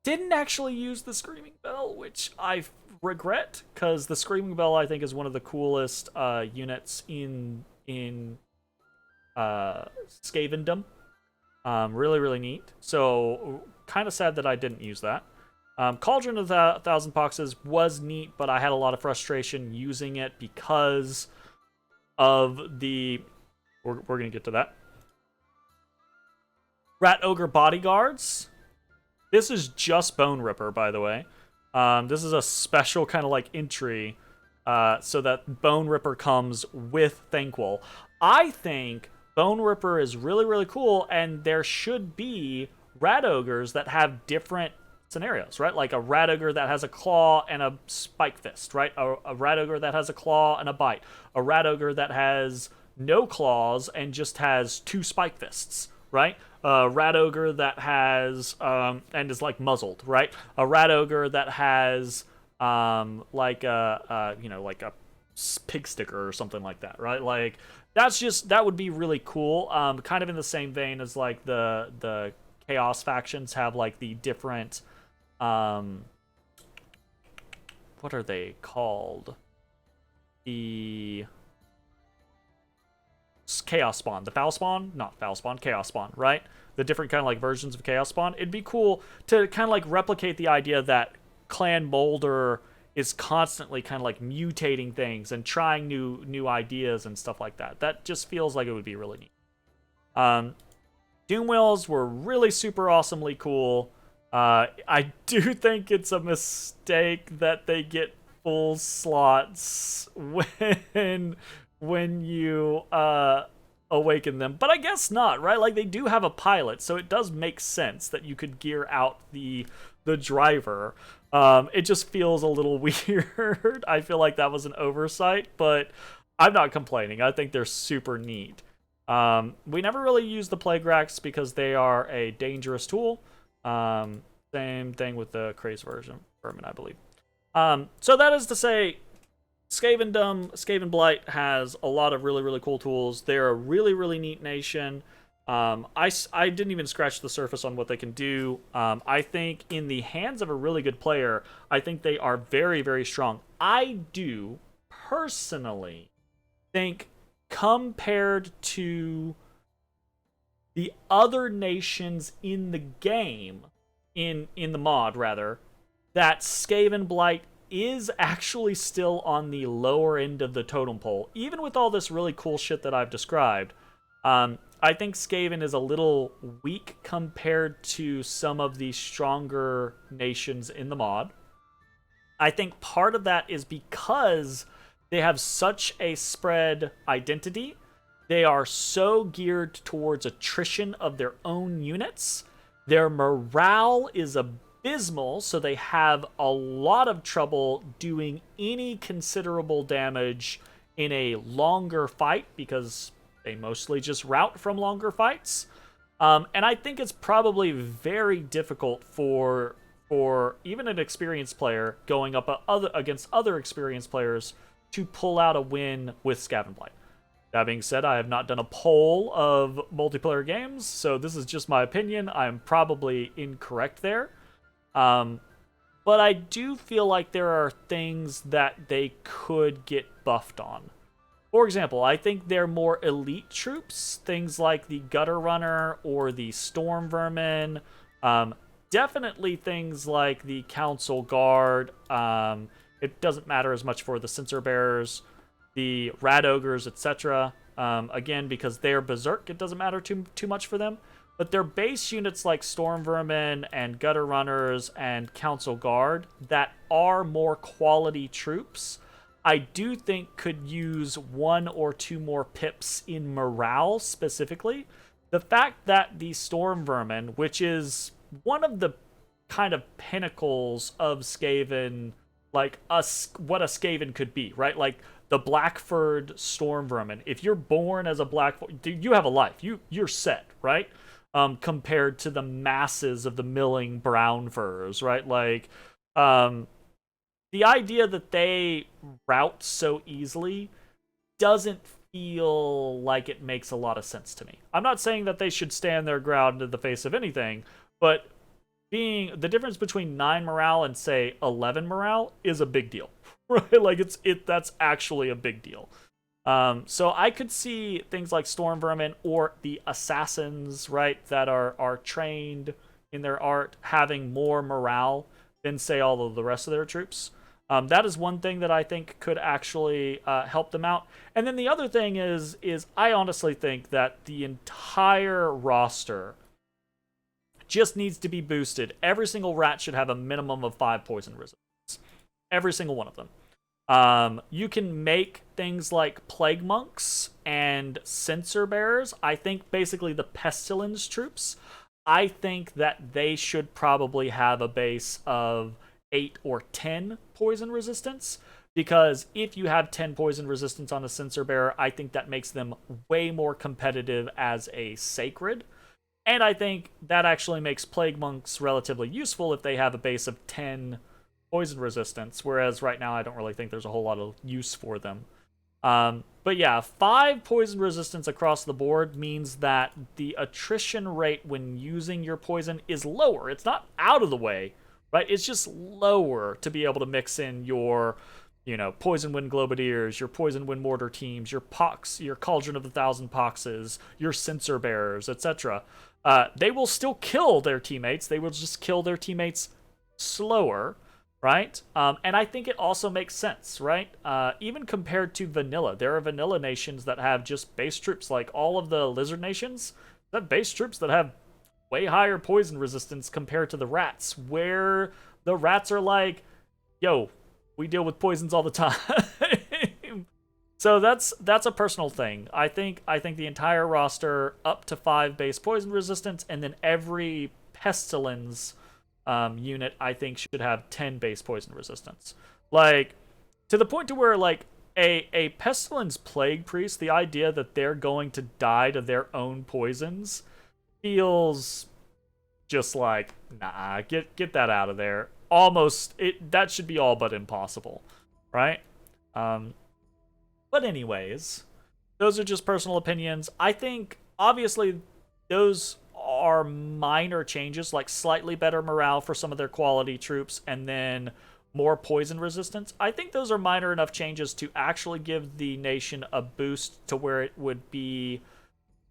S1: Didn't actually use the Screaming Bell, which I regret, because the Screaming Bell, I think, is one of the coolest units in Skavendom. Really, really neat. So, kind of sad that I didn't use that. Cauldron of the Thousand Poxes was neat, but I had a lot of frustration using it because of the... We're going to get to that. Rat Ogre Bodyguards. This is just Bone Ripper, by the way. This is a special kind of like entry so that Bone Ripper comes with Thanquol. I think Bone Ripper is really, really cool, and there should be Rat Ogres that have different scenarios, right? Like a Rat Ogre that has a claw and a spike fist, right? A Rat Ogre that has a claw and a bite. A Rat Ogre that has no claws and just has 2 spike fists, right? A Rat Ogre that has and is like muzzled, right? A Rat Ogre that has like a pig sticker or something like that, right? Like that would be really cool. Kind of in the same vein as like the Chaos factions have like the different what are they called? The Chaos Spawn. The Foul Spawn? Not Foul Spawn, Chaos Spawn, right? The different kind of like versions of Chaos Spawn. It'd be cool to kind of like replicate the idea that Clan Molder is constantly kind of like mutating things and trying new ideas and stuff like that. That just feels like it would be really neat. Doomwills were really super awesomely cool. I do think it's a mistake that they get full slots when you awaken them, but I guess not, right? Like they do have a pilot, so it does make sense that you could gear out the driver. It just feels a little weird. I feel like that was an oversight, but I'm not complaining. I think they're super neat. We never really use the Plague Racks because they are a dangerous tool. Same thing with the Craze version, Vermin, I believe. So that is to say, Skavenblight has a lot of really, really cool tools. They're a really, really neat nation. I didn't even scratch the surface on what they can do. I think in the hands of a really good player, I think they are very, very strong. I do personally think compared to the other nations in the game, in the mod rather, that Skavenblight is actually still on the lower end of the totem pole. Even with all this really cool shit that I've described, I think Skaven is a little weak compared to some of the stronger nations in the mod. I think part of that is because they have such a spread identity. They are so geared towards attrition of their own units. Their morale is abysmal, so they have a lot of trouble doing any considerable damage in a longer fight because they mostly just rout from longer fights. And I think it's probably very difficult for even an experienced player going up against other experienced players to pull out a win with Skavenblight. That being said, I have not done a poll of multiplayer games, so this is just my opinion. I'm probably incorrect there. But I do feel like there are things that they could get buffed on. For example, I think they're more elite troops, things like the Gutter Runner or the Storm Vermin. Definitely things like the Council Guard. It doesn't matter as much for the Censer Bearers, the Rat Ogres, etc. Again, because they're Berserk, it doesn't matter too much for them. but they're base units like Storm Vermin and Gutter Runners and Council Guard that are more quality troops, I do think could use 1 or 2 more pips in morale specifically. The fact that the Storm Vermin, which is one of the kind of pinnacles of Skaven, like what a Skaven could be, right? Like the Black-furred Storm Vermin. If you're born as a Black, you have a life. You're set, right? Compared to the masses of the milling brown furs, right? Like, the idea that they route so easily doesn't feel like it makes a lot of sense to me. I'm not saying that they should stand their ground in the face of anything, but being the difference between 9 morale and say 11 morale is a big deal, right? Like that's actually a big deal. So I could see things like Storm Vermin or the assassins, right, that are trained in their art having more morale than say all of the rest of their troops. That is one thing that I think could actually help them out. And then the other thing is I honestly think that the entire roster just needs to be boosted. Every single rat should have a minimum of 5 poison resistance. Every single one of them. You can make things like Plague Monks and Censer Bearers. I think basically the Pestilence troops, I think that they should probably have a base of 8 or 10 poison resistance, because if you have 10 poison resistance on a Censer Bearer, I think that makes them way more competitive as a sacred. And I think that actually makes Plague Monks relatively useful if they have a base of 10 poison resistance, whereas right now I don't really think there's a whole lot of use for them. But yeah, 5 poison resistance across the board means that the attrition rate when using your poison is lower. It's not out of the way, right? It's just lower to be able to mix in your, Poison Wind Globadiers, your Poison Wind Mortar teams, your Pox, your Cauldron of the Thousand Poxes, your Censer Bearers, etc. They will still kill their teammates. They will just kill their teammates slower, right? And I think it also makes sense, right? Even compared to vanilla, there are vanilla nations that have just base troops, like all of the lizard nations, that base troops that have way higher poison resistance compared to the rats, where the rats are like, yo, we deal with poisons all the time. So that's a personal thing. I think the entire roster up to 5 base poison resistance, and then every pestilence unit I think should have 10 base poison resistance. Like, to the point to where like a pestilence plague priest, the idea that they're going to die to their own poisons feels just like, nah, get that out of there. That should be all but impossible, right? But anyways, those are just personal opinions. I think obviously those are minor changes, like slightly better morale for some of their quality troops and then more poison resistance. I think those are minor enough changes to actually give the nation a boost to where it would be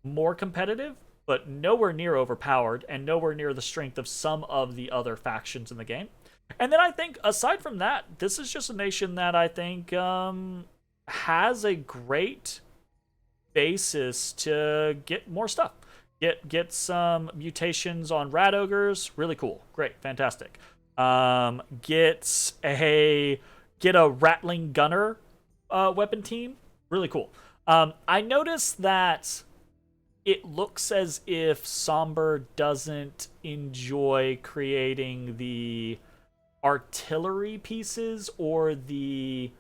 S1: more competitive, but nowhere near overpowered and nowhere near the strength of some of the other factions in the game. And then I think, aside from that, this is just a nation that I think has a great basis to get more stuff. Get some mutations on rat ogres, really cool, great, fantastic. Get a rattling gunner weapon team, really cool. I noticed that it looks as if Sombre doesn't enjoy creating the artillery pieces or the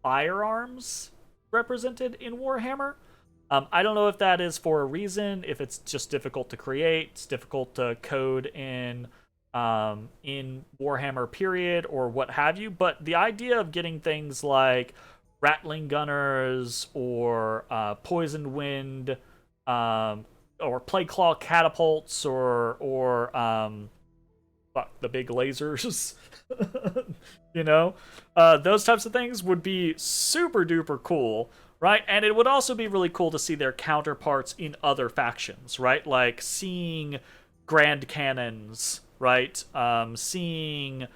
S1: firearms represented in Warhammer. I don't know if that is for a reason, if it's just difficult to create, it's difficult to code in Warhammer period or what have you, but the idea of getting things like rattling gunners or poison wind or plague claw catapults or the big lasers, those types of things would be super duper cool, right? And it would also be really cool to see their counterparts in other factions, right? Like seeing grand cannons, right? Seeing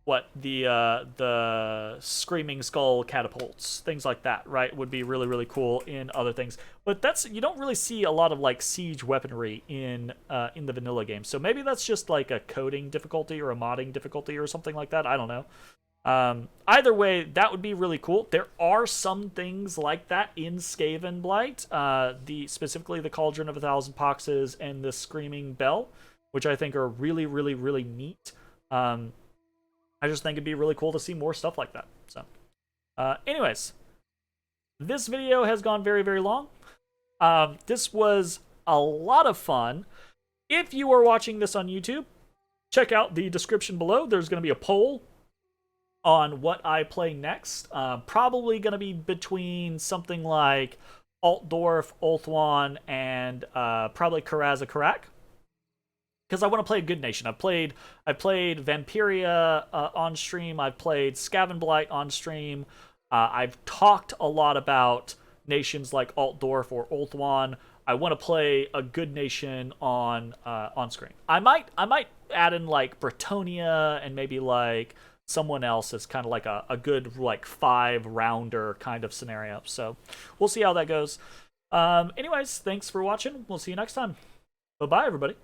S1: what the Screaming Skull catapults, things like that, right? Would be really, really cool in other things. But you don't really see a lot of like siege weaponry in the vanilla game. So maybe that's just like a coding difficulty or a modding difficulty or something like that. I don't know. Either way, that would be really cool. There are some things like that in Skavenblight, specifically the Cauldron of 1,000 Poxes and the Screaming Bell, which I think are really, really, really neat. I just think it'd be really cool to see more stuff like that. So, anyways, this video has gone very, very long. This was a lot of fun. If you are watching this on YouTube, check out the description below. There's going to be a poll on what I play next. Probably going to be between something like Altdorf, Ulthuan, and probably Karaz-a-Karak. Because I want to play a good nation. I played Vampiria on stream. I've played Skavenblight on stream. I've talked a lot about nations like Altdorf or Ulthuan. I want to play a good nation on screen. I might add in like Bretonia and maybe like someone else as kind of like a good like 5-rounder kind of scenario. So we'll see how that goes. Anyways, thanks for watching. We'll see you next time. Bye-bye, everybody.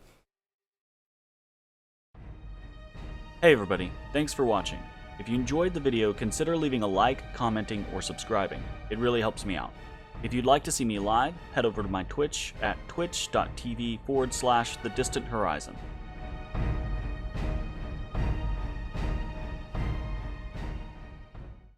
S2: Hey everybody, thanks for watching. If you enjoyed the video, consider leaving a like, commenting, or subscribing. It really helps me out. If you'd like to see me live, head over to my Twitch at twitch.tv/thedistanthorizon.